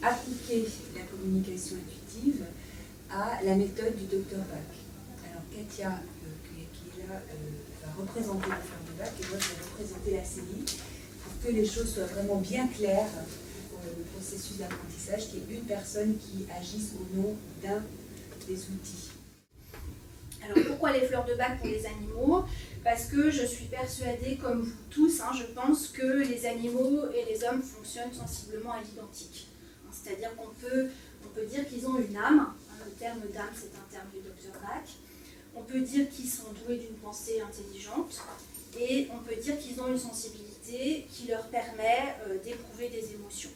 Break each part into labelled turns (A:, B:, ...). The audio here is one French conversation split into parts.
A: appliqué la communication intuitive à la méthode du Dr Bach. Alors Katia, qui est là, va représenter les fleurs de Bach et moi je vais représenter la série pour que les choses soient vraiment bien claires pour le processus d'apprentissage, qui est une personne qui agisse au nom d'un des outils.
B: Alors pourquoi les fleurs de Bach pour les animaux? Parce que je suis persuadée, comme vous tous, je pense que les animaux et les hommes fonctionnent sensiblement à l'identique. C'est-à-dire qu'on peut dire qu'ils ont une âme. Le terme d'âme, c'est un terme du Dr Bach. On peut dire qu'ils sont doués d'une pensée intelligente. Et on peut dire qu'ils ont une sensibilité qui leur permet d'éprouver des émotions.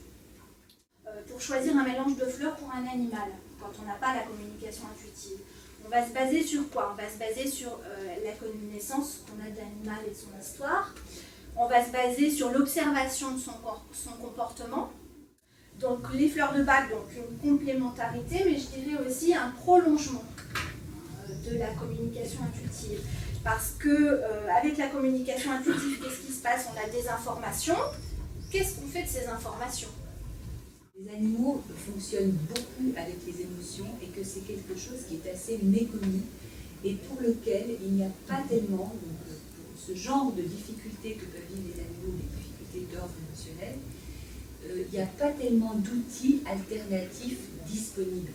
B: Pour choisir un mélange de fleurs pour un animal, quand on n'a pas la communication intuitive, on va se baser sur quoi? On va se baser sur la connaissance qu'on a de l'animal et de son histoire. On va se baser sur l'observation de son comportement. Donc les fleurs de Bach, donc une complémentarité, mais je dirais aussi un prolongement de la communication intuitive. Parce que avec la communication intuitive, qu'est-ce qui se passe? On a des informations. Qu'est-ce qu'on fait de ces informations?
A: Les animaux fonctionnent beaucoup avec les émotions et que c'est quelque chose qui est assez méconnu et pour lequel il n'y a pas tellement, pour ce genre de difficultés que peuvent vivre les animaux, les difficultés d'ordre émotionnel, il n'y a pas tellement d'outils alternatifs disponibles.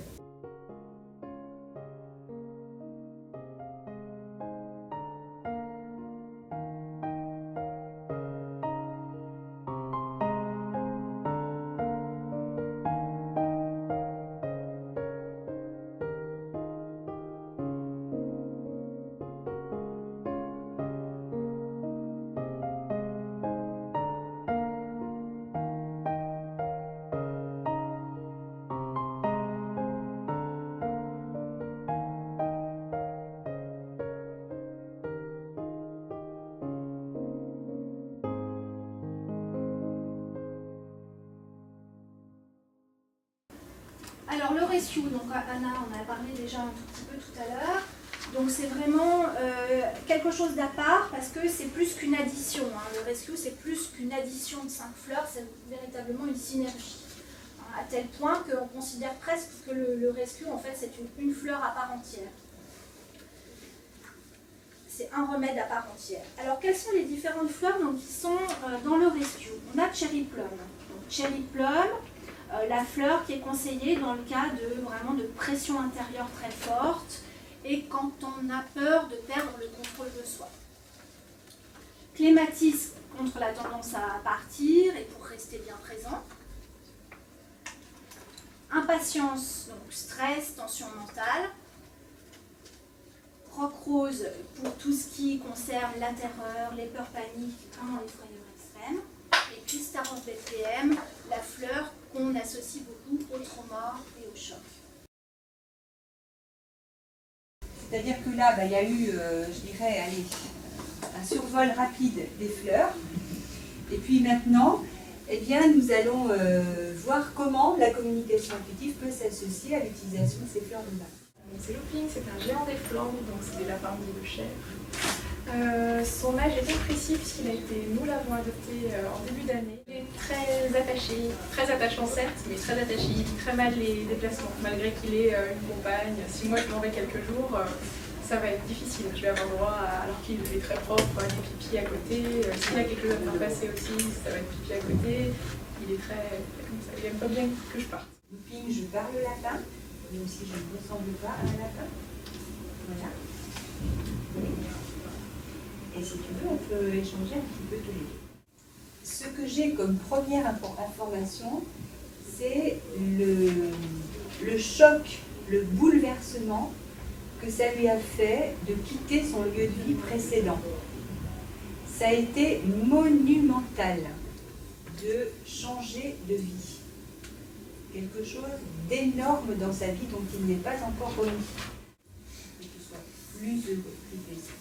B: Alors le rescue, donc Anna en a parlé déjà un tout petit peu tout à l'heure, donc c'est vraiment quelque chose d'à part parce que c'est plus qu'une addition. Le rescue c'est plus qu'une addition de 5 fleurs, c'est véritablement une synergie. À tel point qu'on considère presque que le rescue en fait c'est une fleur à part entière. C'est un remède à part entière. Alors quelles sont les différentes fleurs qui sont dans le rescue? On a Cherry Plum. Donc, Cherry Plum, la fleur qui est conseillée dans le cas de pression intérieure très forte et quand on a peur de perdre le contrôle de soi. Clématis contre la tendance à partir et pour rester bien présent. Impatience, donc stress, tension mentale. Rock rose pour tout ce qui concerne la terreur, les peurs paniques, vraiment les frayeurs extrêmes. Et puis Star of Bethlehem, la fleur qu'on associe beaucoup au trauma et au choc.
A: C'est-à-dire que là, il y a eu, je dirais, un survol rapide des fleurs. Et puis maintenant, eh bien, nous allons voir comment la communication intuitive peut s'associer à l'utilisation de ces fleurs de Bach.
C: C'est Looping, c'est un géant des Flandres, donc c'est des lapins de chair. Son âge est imprécis puisqu'il a été, nous l'avons adopté en début d'année. Il est très attaché, très attachant certes, mais très attaché. Il vit très mal les déplacements, malgré qu'il ait une compagne. Si moi je m'en vais quelques jours, ça va être difficile. Je vais avoir droit, alors qu'il est très propre, à des pipis à côté. S'il a quelque chose à faire passer aussi, ça va être pipi à côté. Il est très comme ça, il aime pas bien que je parte.
A: Looping, je parle le lapin, mais aussi je ne ressemble pas à un lapin. Voilà. Et si tu veux, on peut échanger un petit peu tous les deux. Ce que j'ai comme première information, c'est le choc, le bouleversement que ça lui a fait de quitter son lieu de vie précédent. Ça a été monumental de changer de vie. Quelque chose d'énorme dans sa vie dont il n'est pas encore remis. Que ce soit plus heureux, plus paisible.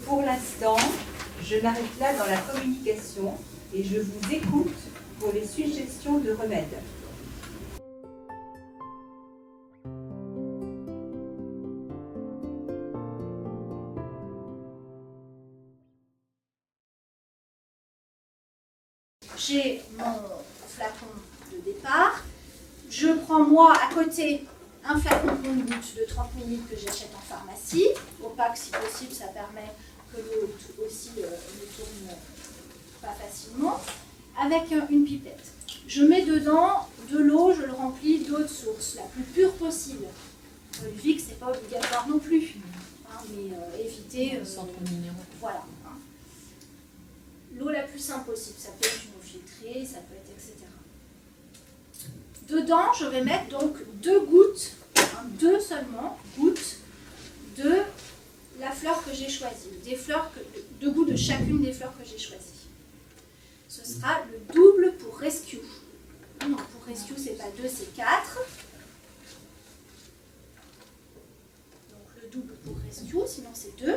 A: Pour l'instant, je m'arrête là dans la communication et je vous écoute pour les suggestions de remèdes.
B: j'ai mon flacon de départ. Je prends moi à côté un flacon compte-gouttes de 30 ml que j'achète en pharmacie. Opaque si possible, ça permet que l'eau aussi ne tourne pas facilement. Avec une pipette. Je mets dedans de l'eau, je le remplis d'eau de source, la plus pure possible. Le Vicks, c'est pas obligatoire non plus, hein, mais éviter. Voilà. Hein. L'eau la plus simple possible, ça peut être une eau filtrée, ça peut être etc. Dedans, je vais mettre donc 2 gouttes, hein, 2 seulement gouttes de la fleur que j'ai choisie, 2 gouttes de chacune des fleurs que j'ai choisies. Ce sera le double pour Rescue. Donc pour Rescue, c'est pas 2, c'est 4. Donc le double pour Rescue, sinon c'est 2.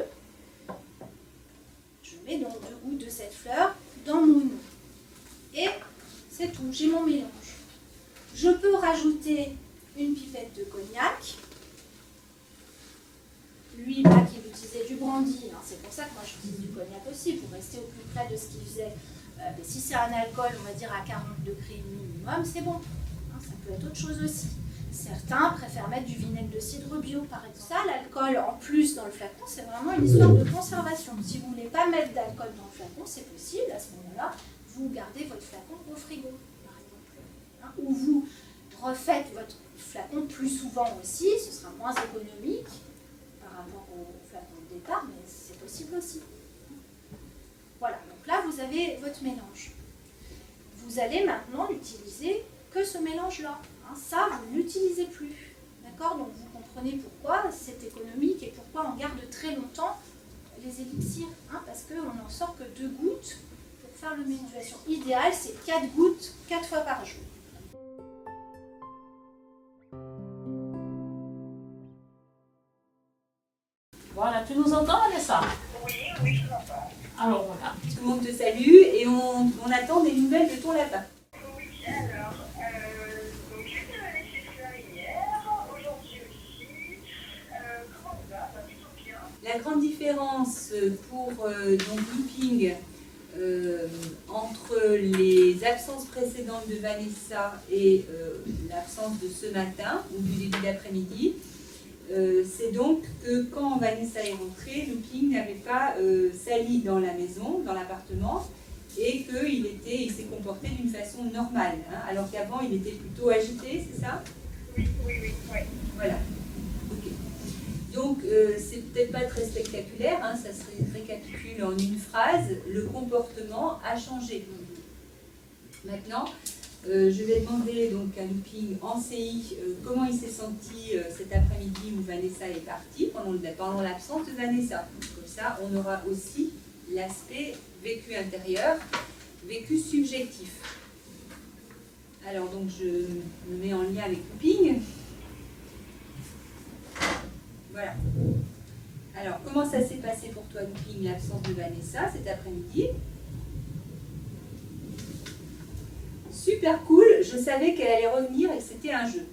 B: Je mets donc 2 gouttes de cette fleur dans Moon. Et c'est tout, j'ai mon mélange. Je peux rajouter une pipette de cognac. Lui, là, qui utilisait du brandy, hein, c'est pour ça que moi j'utilise du cognac aussi, pour rester au plus près de ce qu'il faisait. Mais si c'est un alcool, on va dire à 40 degrés minimum, c'est bon. Hein, ça peut être autre chose aussi. Certains préfèrent mettre du vinaigre de cidre bio, par exemple. Ça, l'alcool en plus dans le flacon, c'est vraiment une histoire de conservation. Si vous ne voulez pas mettre d'alcool dans le flacon, c'est possible. À ce moment-là, vous gardez votre flacon au frigo, par exemple. Hein, ou vous refaites votre flacon plus souvent aussi, ce sera moins économique par rapport au flacon de départ, mais c'est possible aussi. Voilà, donc là vous avez votre mélange. Vous allez maintenant n'utiliser que ce mélange-là. Hein, ça, vous ne l'utilisez plus. D'accord? Donc vous comprenez pourquoi c'est économique et pourquoi on garde très longtemps les élixirs. Hein, parce qu'on n'en sort que 2 gouttes pour faire le ménagement. Idéal, c'est 4 gouttes 4 fois par jour.
D: Voilà, tu nous entends, Vanessa?
E: Oui, oui, je vous entends.
D: Alors voilà.
A: Tout le monde te salue et on attend des nouvelles de ton lapin.
E: Oui, alors, donc j'ai fait la nécessaire hier, aujourd'hui aussi. Comment on va? Plutôt bien.
A: La grande différence pour donc Looping entre les absences précédentes de Vanessa et l'absence de ce matin ou du début d'après-midi, c'est donc que quand Vanessa est rentrée, Looping n'avait pas sali dans la maison, dans l'appartement, et qu'il s'est comporté d'une façon normale, hein, alors qu'avant il était plutôt agité, c'est ça?
E: Oui.
A: Voilà. Ok. Donc c'est peut-être pas très spectaculaire, hein, ça se récapitule en une phrase, le comportement a changé. Maintenant, je vais demander donc à Looping en CI comment il s'est senti cet après-midi où Vanessa est partie, pendant l'absence de Vanessa. Comme ça, on aura aussi l'aspect vécu intérieur, vécu subjectif. Alors donc je me mets en lien avec Looping. Voilà. Alors comment ça s'est passé pour toi, Looping, l'absence de Vanessa cet après-midi? Super cool, je savais qu'elle allait revenir et que c'était un jeu.